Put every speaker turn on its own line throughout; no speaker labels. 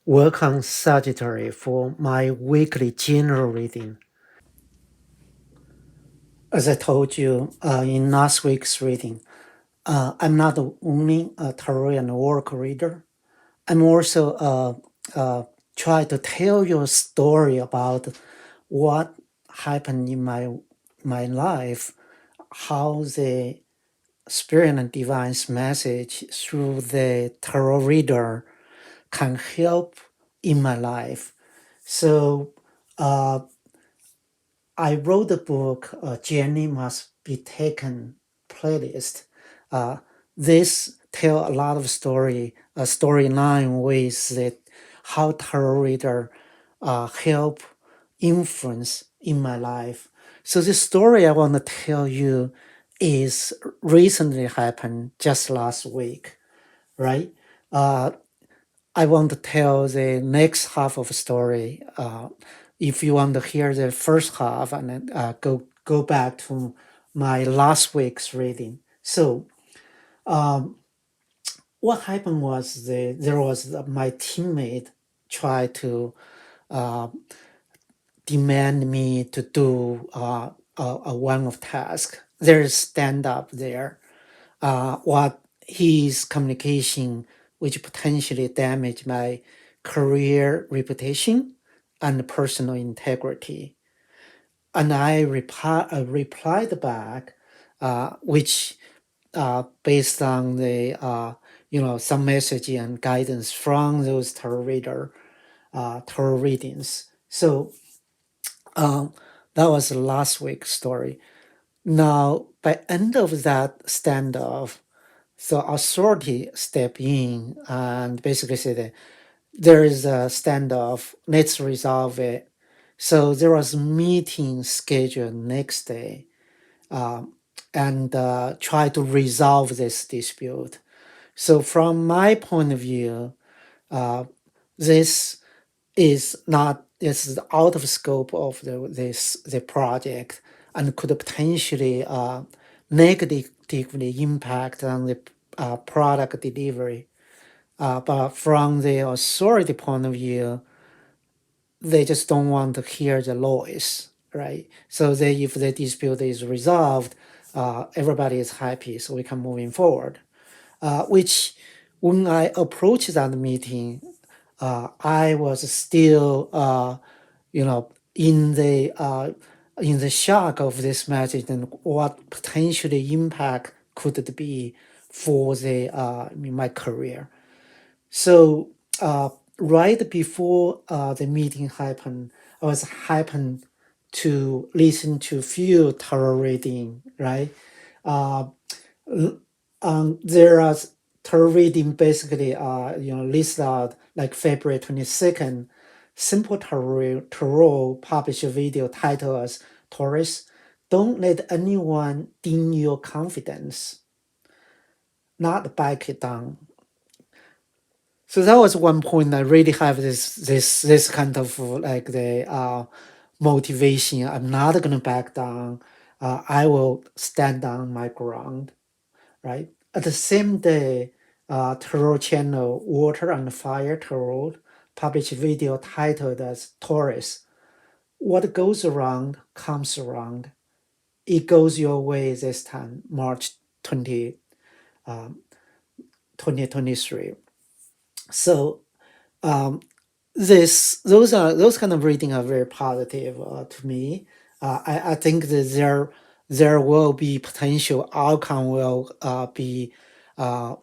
Welcome, Sagittarius, for my weekly general reading. As I told you in last week's reading, I'm not only a tarot and oracle reader. I'm also try to tell you a story about what happened in my life, how the spirit and divine's message through the tarot reader can help in my life. So uh, I wrote the book, Journey Must Be Taken playlist. Uh, this tell a lot of storyline with the how tarot reader help influence in my life. So the story I want to tell you is recently happened just last week, right? Uh, I want to tell the next half of the story. If you want to hear the first half, and then go back to my last week's reading. So, um, what happened was there was my teammate tried to uh, demand me to do a one of task. There's stand up there. What his communication, which potentially damage my career reputation and personal integrity. And I replied back, which based on the some message and guidance from those tarot readings. So um, that was last week's story. Now, by end of that standoff, so authority step in and basically say that there is a standoff, let's resolve it. So there was meeting scheduled next day, um, and try to resolve this dispute. So from my point of view, uh, this is not this is out of scope of the project and could potentially negatively impact on the product delivery. But from the authority point of view, they just don't want to hear the noise, right? So they, if the dispute is resolved, everybody is happy, so we can moving forward. Which when I approached that meeting, I was still, in the shock of this message and what potentially impact could it be for the my career. So right before the meeting happened, I was happened to listen to few tarot reading, right? Uh, there are tarot reading basically list out like February 22nd, Simple Tarot published a video titled as Taurus, don't let anyone dim your confidence, not back it down. So that was one point I really have this kind of like the motivation. I'm not gonna back down. I will stand on my ground, right? At the same day, Tarot channel Water and Fire Tarot published a video titled as Taurus. What goes around comes around. It goes your way this time, March 20, 2023. So um, those kind of reading are very positive to me. I think that there will be potential outcome will be uh,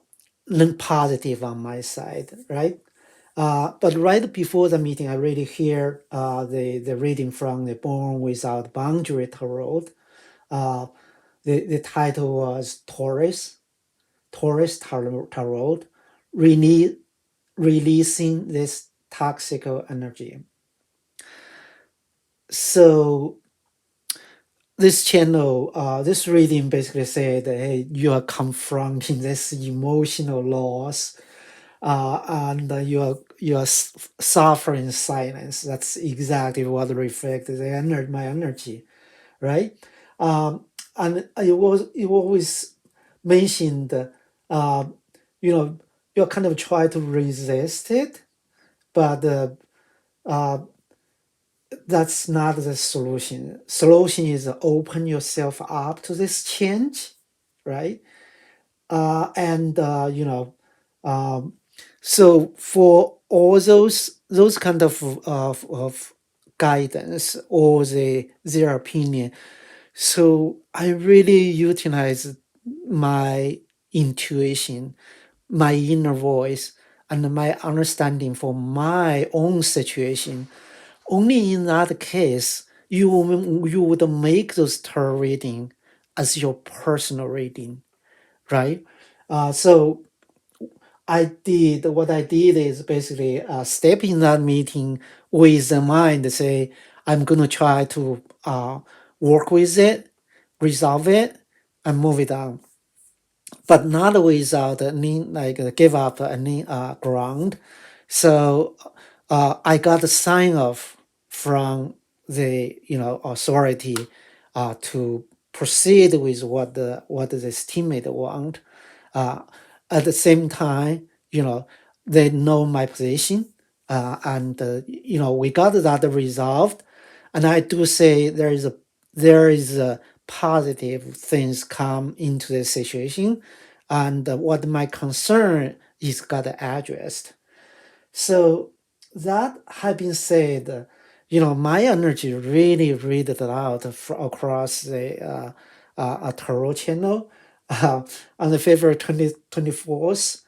positive on my side, right? But right before the meeting, I really hear the reading from the Born Without Boundary Tarot. Uh, the title was Taurus Tarot, really releasing this toxic energy. So this channel, this reading basically said, hey, you are confronting this emotional loss, and you are suffering in silence. That's exactly what reflects my energy, right? And it always mentioned, uh, you know, you kind of try to resist it, but uh, that's not the solution. Solution is open yourself up to this change, right? And um, so for all those kind of guidance or their opinion, so I really utilize my intuition, my inner voice, and my understanding for my own situation. Only in that case, you would make those tarot reading as your personal reading, right? So what I did is basically step in that meeting with the mind, say, I'm going to try to work with it, resolve it, and move it on, but not without any give up any ground. So I got a sign off from the authority to proceed with what this teammate want. Uh, at the same time, they know my position, and we got that resolved. And I do say there is a positive things come into the situation, and what my concern is got addressed. So that had been said, my energy really read it out across the tarot channel on the February 24th.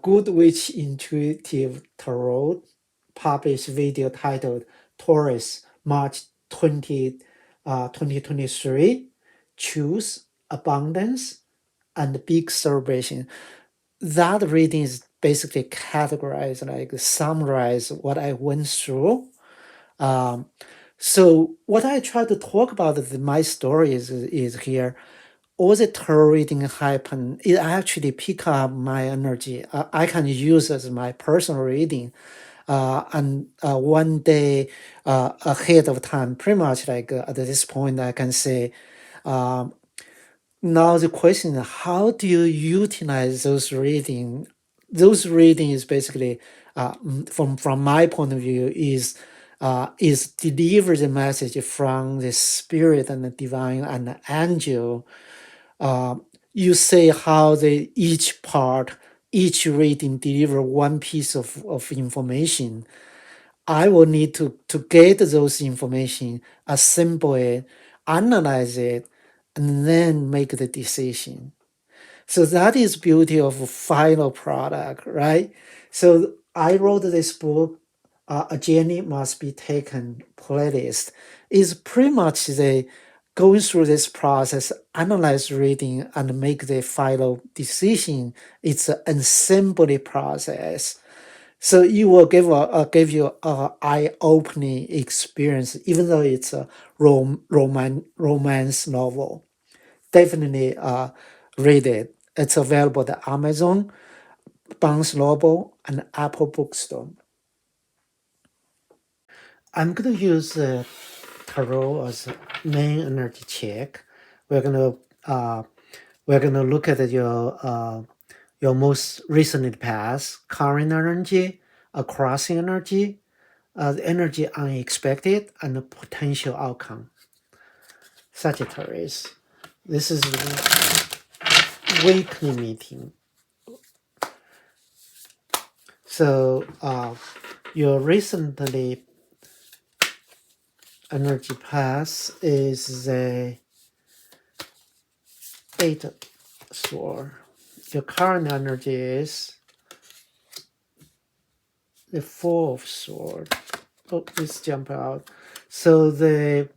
Good Witch Intuitive Tarot published video titled Taurus, March 2023, Choose Abundance and Big Celebration. That reading is basically categorized, like summarize what I went through. Um, so what I try to talk about my story is here. All the tarot reading happen, it actually pick up my energy. I can use as my personal reading. And one day ahead of time, pretty much like at this point, I can say, um, now the question is, how do you utilize those reading? Those reading is basically, from my point of view, is deliver the message from the spirit and the divine and the angel. You say how each part, each reading deliver one piece of information. I will need to get those information, assemble it, analyze it, and then make the decision. So that is beauty of a final product, right? So I wrote this book, A Journey Must Be Taken playlist. Is pretty much the going through this process, analyze reading, and make the final decision. It's an assembly process. So you will give you a eye-opening experience, even though it's a romance novel. Definitely read it. It's available at Amazon, Barnes Noble, and Apple Bookstore. I'm gonna use tarot as a main energy check. We're gonna uh, we're gonna look at your most recent past, current energy, a crossing energy, the energy unexpected, and the potential outcome. Sagittarius. This is weekly meeting. So your recently energy path is the 8 sword. Your current energy is the 4 of sword. Oh, let's jump out. So this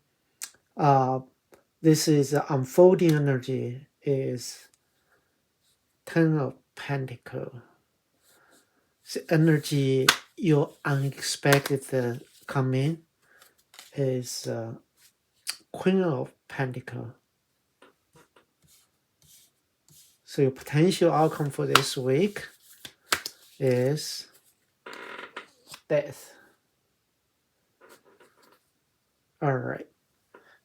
is the unfolding energy is 10 of Pentacle. The energy your unexpected come in is Queen of Pentacle. So your potential outcome for this week is death. All right.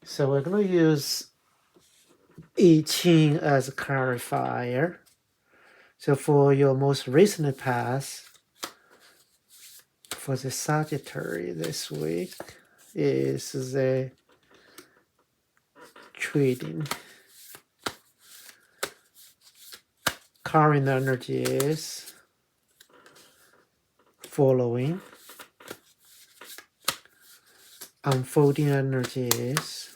So we're going to use I Ching as a clarifier. So for your most recent past, for the Sagittarius this week is the trading. Current energy is following. Unfolding energy is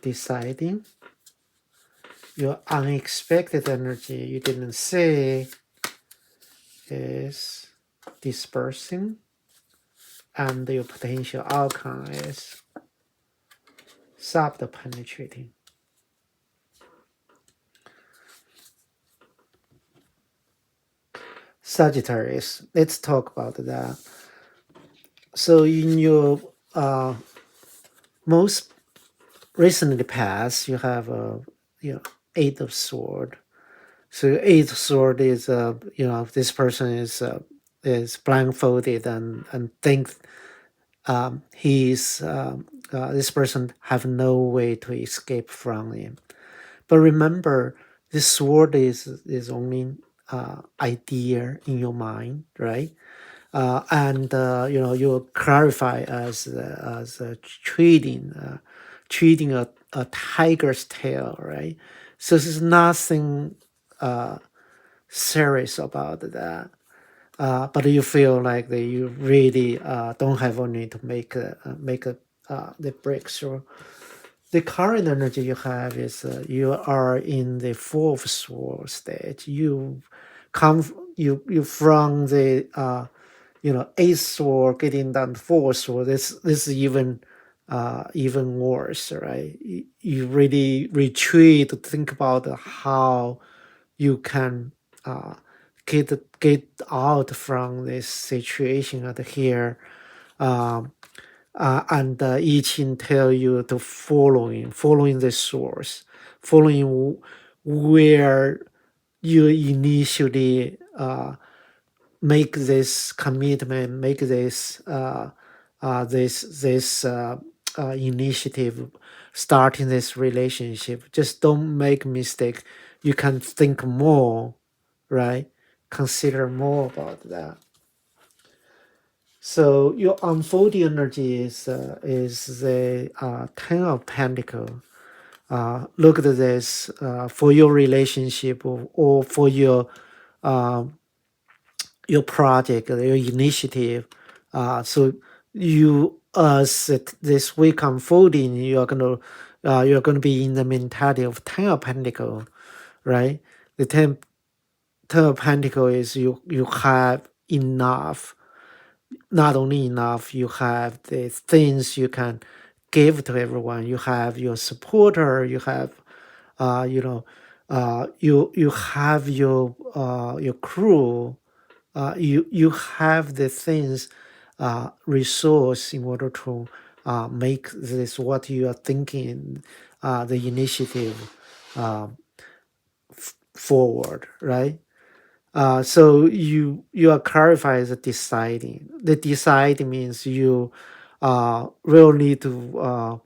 deciding. Your unexpected energy you didn't say is dispersing. And your potential outcome is subpenetrating. Sagittarius, let's talk about that. So in your most recently past, you have a Eight of Sword. So Eighth Sword is this person is blindfolded and think this person have no way to escape from him. But remember, this sword is only idea in your mind, right? And you clarify as treating a tiger's tail, right? So there's nothing serious about that. But you feel like that you really don't have only to make the breakthrough. The current energy you have is you are in the fourth sword stage. You come you from the eighth sword getting down to fourth sword. This is even worse, right? You really retreat to think about how you can get out from this situation at here. And each tell you to following the source, following where you initially make this commitment, make this initiative, starting this relationship. Just don't make mistake. You can think more, right? Consider more about that. So your unfolding energy is the Ten of Pentacles. Look at this for your relationship or for your project, your initiative. So you as this week unfolding, you're gonna be in the mentality of Ten of Pentacles, right? The Ten of Pentacles is you have enough. Not only enough, you have the things you can give to everyone. You have your supporter. You have, you have your crew. You have the things, resource in order to make this what you are thinking, the initiative forward, right? So you are clarified as deciding. The decide means you will need to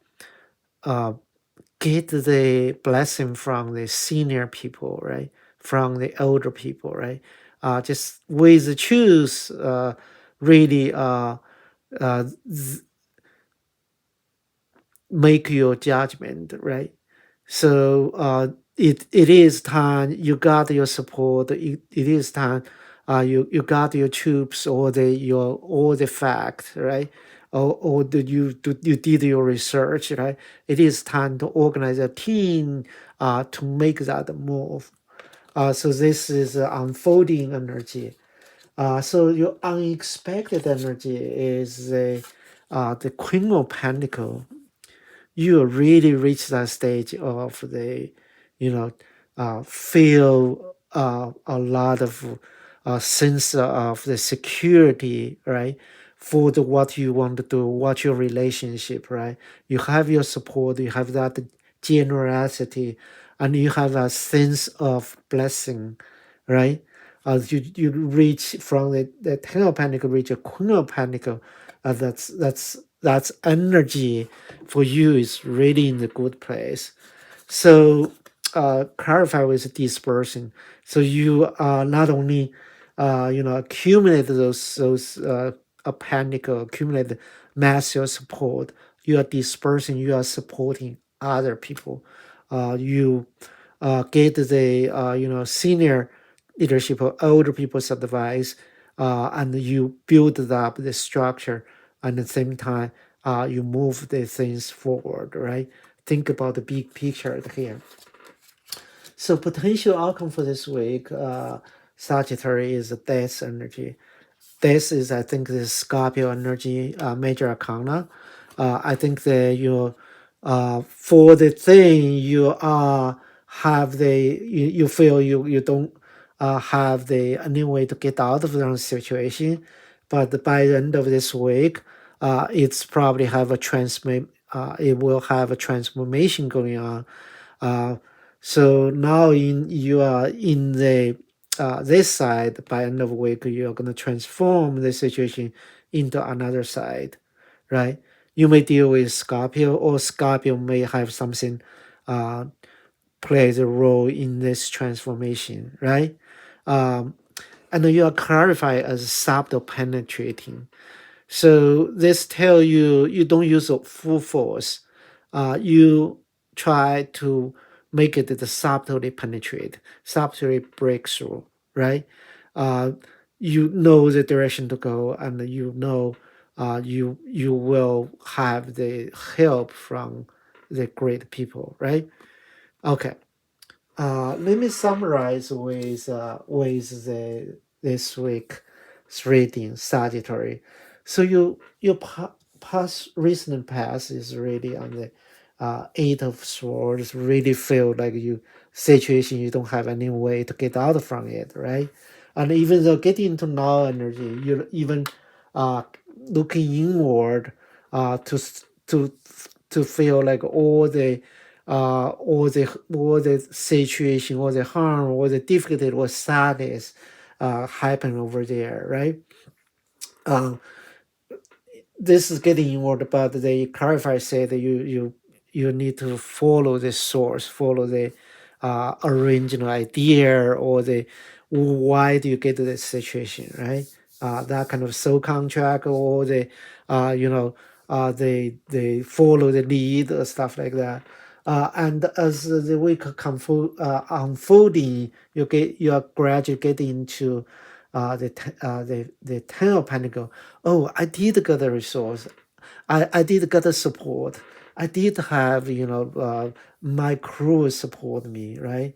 get the blessing from the senior people, right? From the older people, right? Just with choose really uh, make your judgment, right? So it is time you got your support. It is time you got your troops or all the facts, right? Or you did your research, right? It is time to organize a team to make that move. So this is unfolding energy. So your unexpected energy is the Queen of Pentacles. You really reach that stage of the, feel a lot of sense of the security, right? For the what you want to do, what your relationship, right? You have your support, you have that generosity, and you have a sense of blessing, right? You reach from the Ten of Pentacles, reach a Queen of Pentacles. That's energy for you is really in the good place. So clarify with dispersing. So you are not only accumulate those a panic, or accumulate mass your support. You are dispersing, you are supporting other people. You get the senior leadership or older people's advice, and you build up the structure. And at the same time, you move the things forward, right? Think about the big picture here. So potential outcome for this week, Sagittarius is death energy. This is, I think, the Scorpio energy, major arcana. I think that you, for the thing you are have you feel you don't have the any way to get out of the situation, but by the end of this week, it's probably have a it will have a transformation going on. Uh, so now you are in the this side. By end of week, you are going to transform the situation into another side, right? You may deal with Scorpio, or Scorpio may have something uh, plays a role in this transformation, right? Um, and you are clarified as subtle penetrating. So this tell you you don't use a full force. You try to make it the subtly penetrate, subtly break through, right? Uh, you know the direction to go, and you know you will have the help from the great people, right? Okay. Let me summarize with the this week's reading, Sagittarius. So your past recent past is really on the Eight of Swords. Really feel like you situation you don't have any way to get out from it, right? And even though getting into now energy, you're even uh, looking inward to to feel like all the situation, all the harm, all the difficulty, or sadness happen over there, right? Um, this is getting inward, but they clarify say that you need to follow the source, follow the original idea, or the why do you get to this situation, right? That kind of soul contract, or the they follow the lead or stuff like that. And as the week unfolding, you are gradually getting into the Ten of Pentacles. Oh, I did get the resource. I did get the support. I did have my crew support me, right?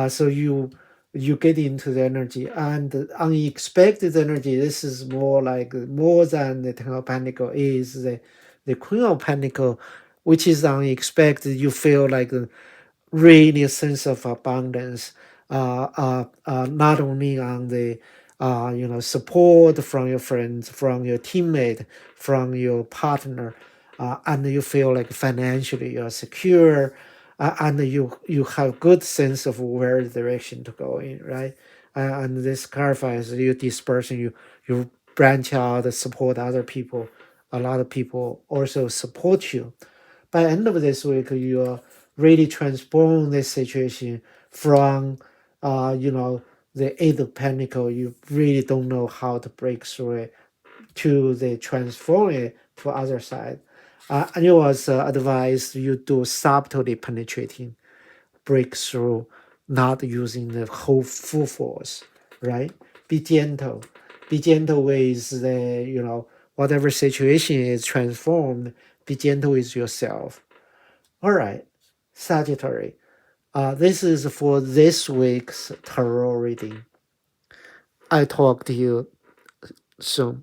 So you get into the energy, and unexpected energy. This is more than the Ten of Pentacles is the Queen of Pentacles, which is unexpected. You feel like really a sense of abundance, not only on the support from your friends, from your teammate, from your partner, and you feel like financially you're secure, and you have good sense of where the direction to go in, right? And this clarifies you dispersion, you branch out, support other people. A lot of people also support you. By end of this week, you really transform this situation from, the Eight of Pentacles. You really don't know how to break through it, to the transform it to other side. And it was advised you do subtly penetrating breakthrough, not using the whole full force, right? Be gentle. Be gentle with the, whatever situation is transformed. Be gentle with yourself. All right, Sagittarius. This is for this week's tarot reading. I talk to you soon.